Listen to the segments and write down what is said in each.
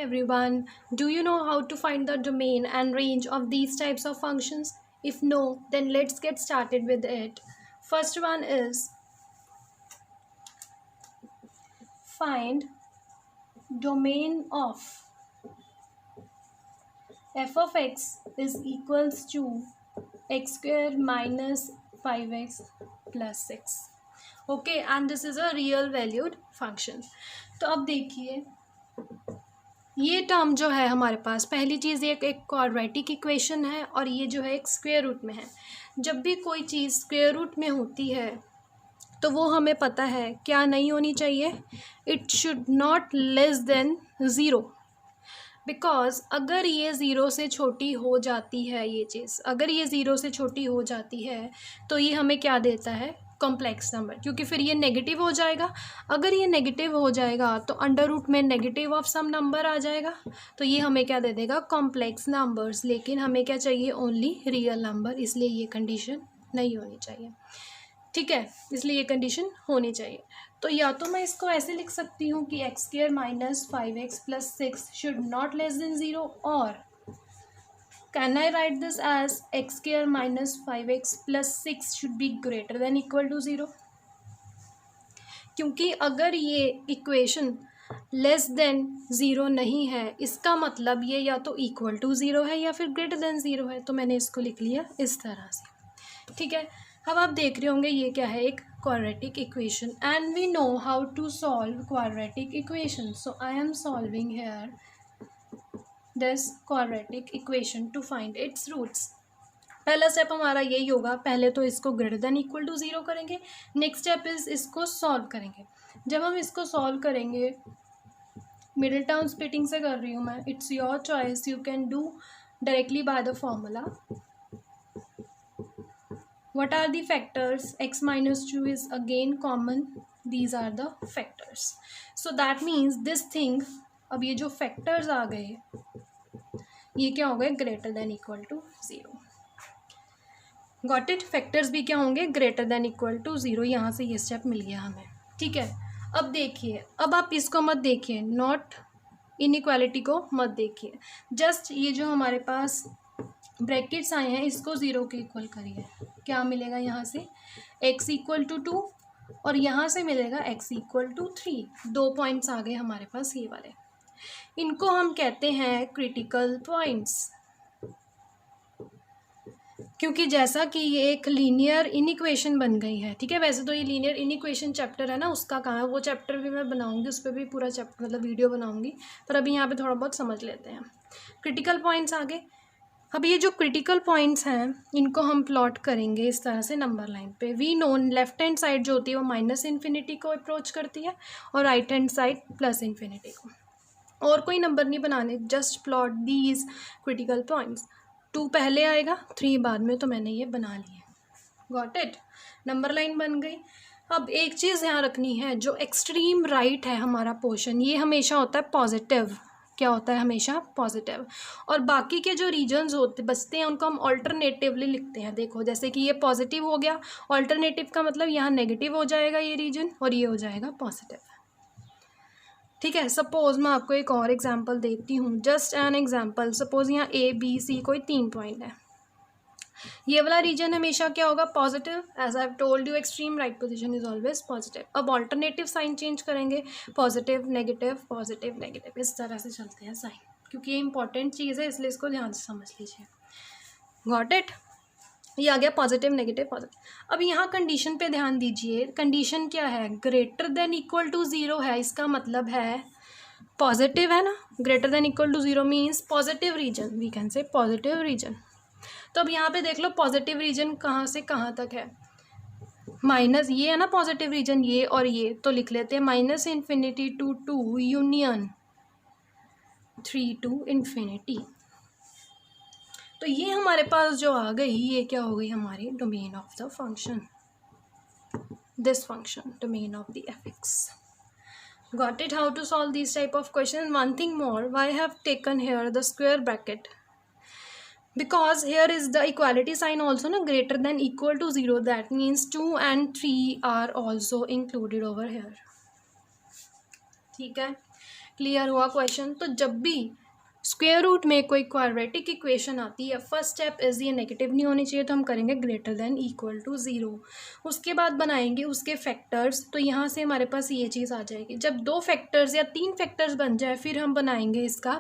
everyone. Do you know how to find the domain and range of these types of functions? If no, then let's get started with it. First one is find domain of f of x is equals to x square minus 5x plus 6. Okay, and this is a real valued function. तो अब देखिए ये term जो है हमारे पास, पहली चीज़ ये एक क्वाड्रेटिक इक्वेशन है और ये जो है एक स्क्वायर रूट में है. जब भी कोई चीज़ स्क्वायर रूट में होती है तो वो हमें पता है क्या नहीं होनी चाहिए, it should not less than zero. Because अगर ये ज़ीरो से छोटी हो जाती है, ये चीज़ अगर ये ज़ीरो से छोटी हो जाती है तो ये हमें क्या देता है, कॉम्प्लेक्स नंबर, क्योंकि फिर ये नेगेटिव हो जाएगा. अगर ये नेगेटिव हो जाएगा तो अंडर रूट में नेगेटिव ऑफ सम नंबर आ जाएगा, तो ये हमें क्या दे देगा, कॉम्प्लेक्स नंबर्स. लेकिन हमें क्या चाहिए, ओनली रियल नंबर, इसलिए ये कंडीशन नहीं होनी चाहिए. ठीक है, इसलिए ये कंडीशन होनी चाहिए. तो या तो मैं इसको ऐसे लिख सकती हूँ कि x square minus 5x plus 6 should not less than zero, और can I write this as x square minus 5x plus 6 should be greater than equal to zero. क्योंकि अगर ये इक्वेशन लेस देन ज़ीरो नहीं है, इसका मतलब ये या तो इक्वल टू ज़ीरो है या फिर ग्रेटर देन ज़ीरो है. तो मैंने इसको लिख लिया इस तरह से. ठीक है, अब आप देख रहे होंगे ये क्या है, एक quadratic equation, and we know how to solve quadratic equation. So I am solving here this quadratic equation to find its roots. पहला स्टेप हमारा यही होगा, पहले तो इसको greater than equal to zero करेंगे. नेक्स्ट स्टेप इज इसको solve करेंगे. जब हम इसको सॉल्व करेंगे, मिडिल टर्म स्प्लिटिंग से कर रही हूँ मैं, it's your choice, you can do directly by the formula. What are the factors? X minus 2 is again common. These are the factors. So that means this thing, अब ये जो factors आ गए ये क्या हो गए, greater than equal to zero. Got it? factors भी क्या होंगे, greater than equal to zero. यहाँ से ये स्टेप मिल गया हमें. ठीक है, अब देखिए, अब आप इसको मत देखिए, नॉट इनइक्वालिटी को मत देखिए, जस्ट ये जो हमारे पास ब्रैकेट्स आए हैं इसको ज़ीरो के इक्वल करिए. क्या मिलेगा यहाँ से, x इक्वल टू 2 और यहाँ से मिलेगा x इक्वल टू 3. 2 पॉइंट्स आ गए हमारे पास ये वाले. इनको हम कहते हैं क्रिटिकल पॉइंट्स, क्योंकि जैसा कि ये एक लीनियर इनइक्वेशन बन गई है. ठीक है, वैसे तो ये लीनियर इनइक्वेशन चैप्टर है ना, उसका काम है, वो चैप्टर भी मैं बनाऊंगी, उस पर भी पूरा चैप्टर मतलब वीडियो बनाऊंगी, पर अभी यहाँ पे थोड़ा बहुत समझ लेते हैं. क्रिटिकल पॉइंट्स आ गए. अब ये जो क्रिटिकल पॉइंट्स हैं इनको हम प्लॉट करेंगे इस तरह से नंबर लाइन पे. We known left hand side जो होती है वो माइनस इन्फिनिटी को अप्रोच करती है और right hand side plus infinity को. और कोई नंबर नहीं बनाने, just plot these critical points. 2 पहले आएगा, 3 बाद में, तो मैंने ये बना लिए. गॉट इट, नंबर लाइन बन गई. अब एक चीज़ यहाँ रखनी है, जो एक्सट्रीम राइट है हमारा पोर्शन, ये हमेशा होता है पॉजिटिव. क्या होता है, हमेशा पॉजिटिव. और बाकी के जो रीजन्स होते बचते हैं उनको हम ऑल्टरनेटिवली लिखते हैं. देखो, जैसे कि ये पॉजिटिव हो गया, ऑल्टरनेटिव का मतलब यहाँ नेगेटिव हो जाएगा ये रीजन और ये हो जाएगा पॉजिटिव. ठीक है, सपोज मैं आपको एक और एग्जांपल देती हूँ, जस्ट एन एग्जांपल. सपोज यहाँ A B C कोई 3 पॉइंट है, ये वाला रीजन हमेशा क्या होगा, positive. As I have told you, extreme right position is always positive. अब ऑल्टरनेटिव साइन चेंज करेंगे, पॉजिटिव नेगेटिव, इस तरह से चलते हैं साइन, क्योंकि ये इंपॉर्टेंट चीज़ है, इसलिए इसको ध्यान से समझ लीजिए. गॉट इट, ये आ गया पॉजिटिव नेगेटिव पॉजिटिव. अब यहाँ कंडीशन पे ध्यान दीजिए. कंडीशन क्या है, greater than equal to zero है, इसका मतलब है पॉजिटिव है ना. Greater than equal to zero means positive region, we can say positive region. तो अब यहाँ पे देख लो पॉजिटिव रीजन कहाँ से कहाँ तक है, माइनस, ये है ना पॉजिटिव रीजन, ये और ये, तो लिख लेते हैं minus infinity to 2 union 3 to infinity. तो ये हमारे पास जो आ गई, ये क्या हो गई, हमारी domain of the function, this function, domain of the fx. Got it? How to solve these type of questions? One thing more, why I have taken here the square bracket, because here is the equality sign also na, greater than equal to 0, that means 2 and 3 are also included over here. ठीक है, clear हुआ question. तो जब भी square root में कोई quadratic equation आती है, फर्स्ट स्टेप इज ये नेगेटिव नहीं होनी चाहिए, तो हम करेंगे greater than equal to zero. उसके बाद बनाएंगे उसके फैक्टर्स, तो यहाँ से हमारे पास ये चीज़ आ जाएगी। जब 2 फैक्टर्स या 3 फैक्टर्स बन जाए फिर हम बनाएंगे इसका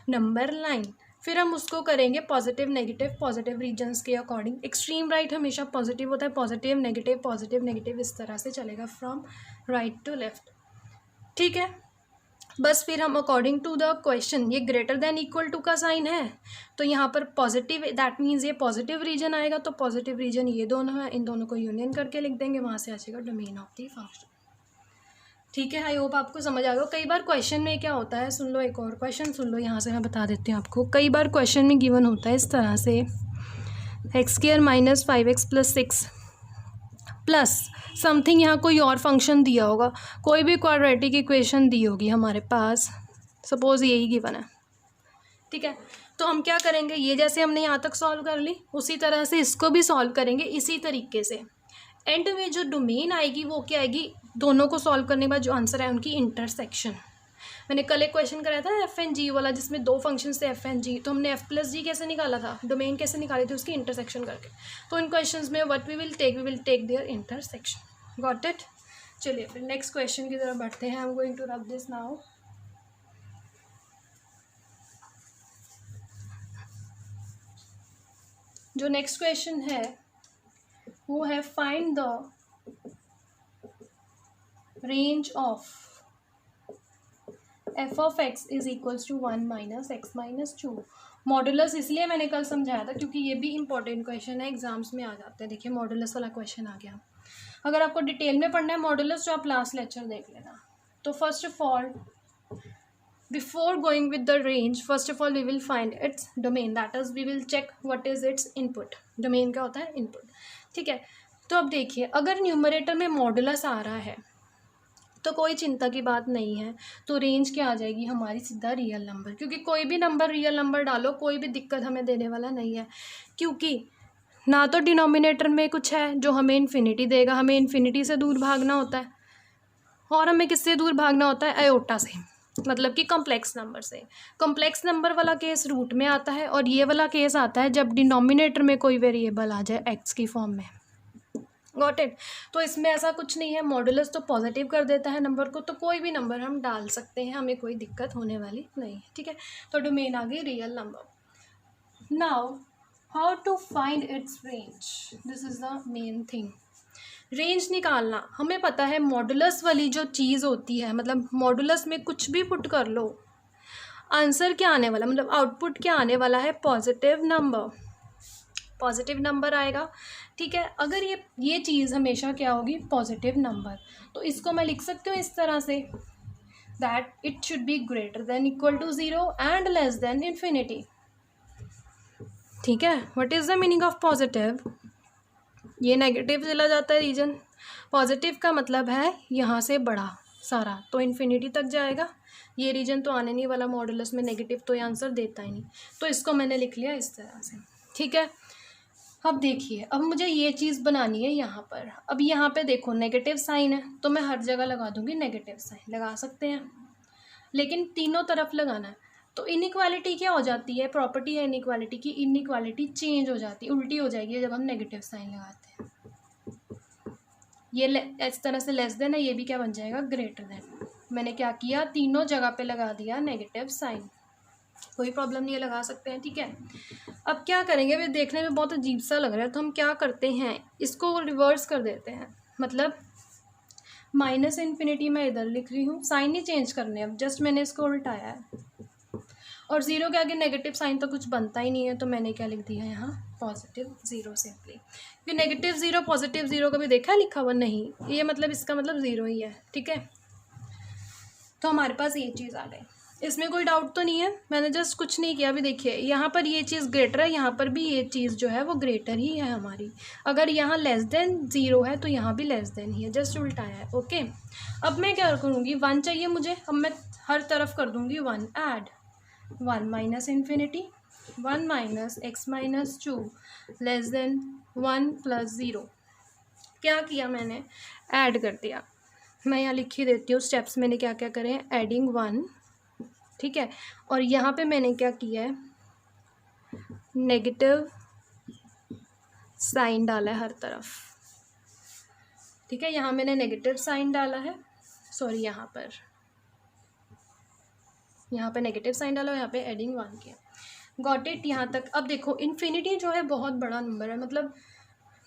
नंबर लाइन, फिर हम उसको करेंगे पॉजिटिव रीजन्स के अकॉर्डिंग। एक्सट्रीम राइट हमेशा पॉजिटिव होता है, पॉजिटिव नेगेटिव इस तरह से चलेगा फ्रॉम राइट टू लेफ्ट, ठीक है। बस फिर हम अकॉर्डिंग टू द क्वेश्चन, ये ग्रेटर देन इक्वल टू का साइन है तो यहाँ पर पॉजिटिव, दैट मीन्स ये पॉजिटिव रीजन आएगा, तो पॉजिटिव रीजन ये दोनों है, इन दोनों को यूनियन करके लिख देंगे, वहाँ से आ जाएगा डोमेन ऑफ द फंक्शन, ठीक है। आई होप आपको समझ आ गया। कई बार क्वेश्चन में क्या होता है, सुन लो एक और क्वेश्चन सुन लो, यहाँ से मैं बता देती हूँ आपको। कई बार क्वेश्चन में गिवन होता है इस तरह से, x² minus 5x plus 6 plus something, यहाँ कोई और फंक्शन दिया होगा, कोई भी क्वाड्रेटिक इक्वेशन दी होगी हमारे पास, सपोज यही गिवन है, ठीक है। तो हम क्या करेंगे, ये जैसे हमने यहाँ तक सॉल्व कर ली उसी तरह से इसको भी सॉल्व करेंगे इसी तरीके से। एंड में जो डोमेन आएगी वो क्या आएगी, दोनों को सॉल्व करने के बाद जो आंसर है उनकी इंटरसेक्शन। मैंने कल एक क्वेश्चन कराया था एफ एंड जी वाला, जिसमें 2 फंक्शंस थे एफ एंड जी, तो हमने एफ प्लस जी कैसे निकाला था, डोमेन कैसे निकाली थी, उसकी इंटरसेक्शन करके। तो इन क्वेश्चंस में what we will take their intersection, got it. चलिए फिर नेक्स्ट क्वेश्चन की तरफ बढ़ते हैं। I am going to rub this now. जो नेक्स्ट क्वेश्चन है वो है find the range of f of x is equals to 1 minus x minus 2। Modulus इसलिए मैंने कल समझाया था क्योंकि ये भी इंपॉर्टेंट क्वेश्चन है, एग्जाम्स में आ जाते हैं। देखिए मॉडुलस वाला क्वेश्चन आ गया। अगर आपको डिटेल में पढ़ना है मॉडुलस तो आप लास्ट लेक्चर देख लेना। तो first of all before going with the range, first of all we will find its domain, that is we will check what is its input. Domain क्या होता है, इनपुट, ठीक है। तो अब देखिए अगर न्यूमरेटर में मॉडुलस आ रहा है तो कोई चिंता की बात नहीं है, तो रेंज क्या आ जाएगी हमारी, सीधा रियल नंबर, क्योंकि कोई भी नंबर रियल नंबर डालो कोई भी दिक्कत हमें देने वाला नहीं है, क्योंकि ना तो डिनोमिनेटर में कुछ है जो हमें इन्फिनिटी देगा, हमें इन्फिनिटी से दूर भागना होता है, और हमें किससे दूर भागना होता है, आयोटा से, मतलब कि कॉम्प्लेक्स नंबर से। कॉम्प्लेक्स नंबर वाला केस रूट में आता है, और ये वाला केस आता है जब डिनोमिनेटर में कोई वेरिएबल आ जाए एक्स की फॉर्म में, गॉट इट। तो इसमें ऐसा कुछ नहीं है, मॉडुलस तो पॉजिटिव कर देता है नंबर को, तो कोई भी नंबर हम डाल सकते हैं, हमें कोई दिक्कत होने वाली नहीं है, ठीक है। तो डोमेन आ गई real number. Now how to find its range, this is the main thing. Range निकालना हमें पता है, मॉडुलस वाली जो चीज़ होती है, मतलब मॉडुलस में कुछ भी पुट कर लो, आंसर क्या आने वाला, मतलब आउटपुट क्या आने वाला है, पॉजिटिव नंबर आएगा, ठीक है। अगर ये चीज़ हमेशा क्या होगी, पॉजिटिव नंबर, तो इसको मैं लिख सकती हूँ इस तरह से, that it should be greater than equal to 0 and less than infinity, ठीक है। What is the meaning of positive, ये नेगेटिव चला जाता है रीजन, पॉजिटिव का मतलब है यहाँ से बड़ा सारा, तो इन्फिनिटी तक जाएगा, ये रीजन तो आने नहीं वाला, मॉडुलस में नेगेटिव तो ये आंसर देता ही नहीं, तो इसको मैंने लिख लिया इस तरह से, ठीक है। अब देखिए अब मुझे ये चीज़ बनानी है यहाँ पर। अब यहाँ पे देखो नेगेटिव साइन है, तो मैं हर जगह लगा दूँगी नेगेटिव साइन, लगा सकते हैं, लेकिन तीनों तरफ लगाना है। तो इनइक्वालिटी क्या हो जाती है, प्रॉपर्टी है इनइक्वालिटी की, इनइक्वालिटी चेंज हो जाती है, उल्टी हो जाएगी जब हम नेगेटिव साइन लगाते हैं। ये इस तरह से लेस देन है, ये भी क्या बन जाएगा, ग्रेटर देन। मैंने क्या किया, तीनों जगह पे लगा दिया नेगेटिव साइन, कोई प्रॉब्लम नहीं है, लगा सकते हैं, ठीक है। अब क्या करेंगे, वे देखने में बहुत अजीब सा लग रहा है, तो हम क्या करते हैं, इसको रिवर्स कर देते हैं, मतलब माइनस इन्फिनिटी मैं इधर लिख रही हूँ, साइन नहीं चेंज करने, अब जस्ट मैंने इसको उल्टाया है, और 0 के आगे नेगेटिव साइन तो कुछ बनता ही नहीं है, तो मैंने क्या लिख दिया यहाँ, पॉजिटिव 0 सिंपली। क्योंकि नेगेटिव 0 पॉजिटिव 0 कभी देखा है लिखा हुआ, नहीं, ये मतलब इसका मतलब 0 ही है, ठीक है। तो हमारे पास ये चीज़ आ गई, इसमें कोई डाउट तो नहीं है, मैंने जस्ट कुछ नहीं किया। अभी देखिए यहाँ पर ये चीज़ ग्रेटर है, यहाँ पर भी ये चीज़ जो है वो ग्रेटर ही है हमारी, अगर यहाँ लेस देन 0 है तो यहाँ भी लेस देन ही है, जस्ट उल्टाया है, ओके। अब मैं क्या करूँगी, 1 चाहिए मुझे, अब मैं हर तरफ कर दूँगी 1 add, 1 minus infinity, 1 minus x minus 2 less than 1 plus 0। क्या किया मैंने, ऐड कर दिया, मैं यहाँ लिख ही देती हूँ स्टेप्स मैंने क्या क्या करे हैं, एडिंग 1 ठीक है। और यहाँ पे मैंने क्या किया है, नेगेटिव साइन डाला है हर तरफ, ठीक है। यहाँ मैंने नेगेटिव साइन डाला है, सॉरी यहाँ पे नेगेटिव साइन डाला और यहाँ पे एडिंग 1 किया। गॉट इट यहाँ तक। अब देखो इन्फिनिटी जो है बहुत बड़ा नंबर है, मतलब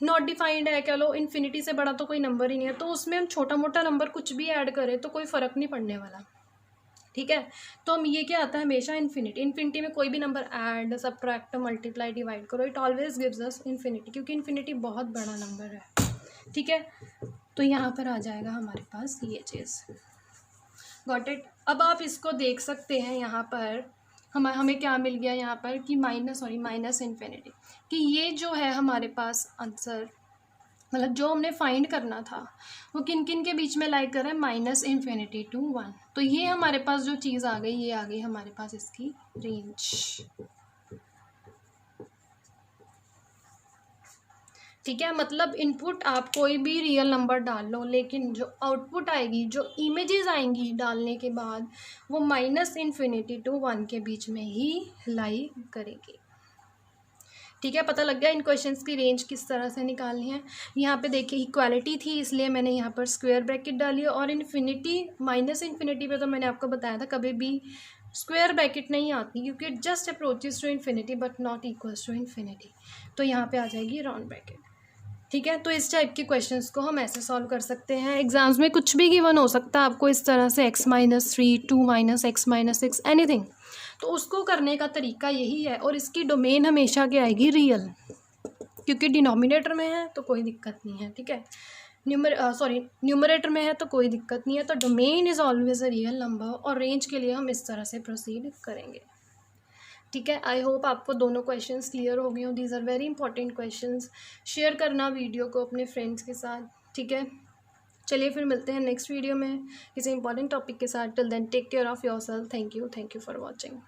नॉट डिफाइंड है, कह लो इन्फिनिटी से बड़ा तो कोई नंबर ही नहीं है, तो उसमें हम छोटा मोटा नंबर कुछ भी ऐड करें तो कोई फ़र्क नहीं पड़ने वाला, ठीक है। तो हम ये क्या आता है हमेशा इन्फिनिटी में कोई भी number add, subtract, multiply, divide करो, it always gives us infinity, क्योंकि इन्फिनिटी बहुत बड़ा नंबर है, ठीक है। तो यहाँ पर आ जाएगा हमारे पास ये चीज़, गॉट इट। अब आप इसको देख सकते हैं, यहाँ पर हमें क्या मिल गया यहाँ पर कि माइनस इन्फिनिटी, कि ये जो है हमारे पास आंसर, मतलब जो हमने फाइंड करना था वो किन किन के बीच में लाइक कर रहा है, -∞ to 1। तो ये हमारे पास जो चीज़ आ गई, ये आ गई हमारे पास इसकी रेंज, ठीक है। मतलब इनपुट आप कोई भी रियल नंबर डाल लो, लेकिन जो आउटपुट आएगी, जो इमेजेस आएंगी डालने के बाद, वो -∞ to 1 के बीच में ही लाई करेगी, ठीक है। पता लग गया इन क्वेश्चंस की रेंज किस तरह से निकालनी है। यहाँ पे देखिए इक्वालिटी थी, इसलिए मैंने यहाँ पर स्क्वायर ब्रैकेट डाली, और इन्फिनिटी -∞ पे तो मैंने आपको बताया था कभी भी स्क्वायर ब्रैकेट नहीं आती, क्योंकि it just approaches to infinity but not equals to infinity. तो यहाँ पे आ जाएगी राउंड ब्रैकेट, ठीक है। तो इस टाइप के क्वेश्चंस को हम ऐसे सॉल्व कर सकते हैं। एग्जाम्स में कुछ भी गिवन हो सकता है आपको इस तरह से, x-3, 2 - x-6, एनीथिंग, तो उसको करने का तरीका यही है। और इसकी डोमेन हमेशा क्या आएगी, रियल, क्योंकि डिनोमिनेटर में है तो कोई दिक्कत नहीं है, ठीक है। न्यूमरेटर में है तो कोई दिक्कत नहीं है। तो domain is always a real number, और रेंज के लिए हम इस तरह से प्रोसीड करेंगे, ठीक है। आई होप आपको दोनों क्वेश्चंस क्लियर हो गए हो। These are very important questions. Share करना वीडियो को अपने फ्रेंड्स के साथ, ठीक है। चलिए फिर मिलते हैं नेक्स्ट वीडियो में किसी इंपॉर्टेंट टॉपिक के साथ। Till then take care of yourself. Thank you for watching.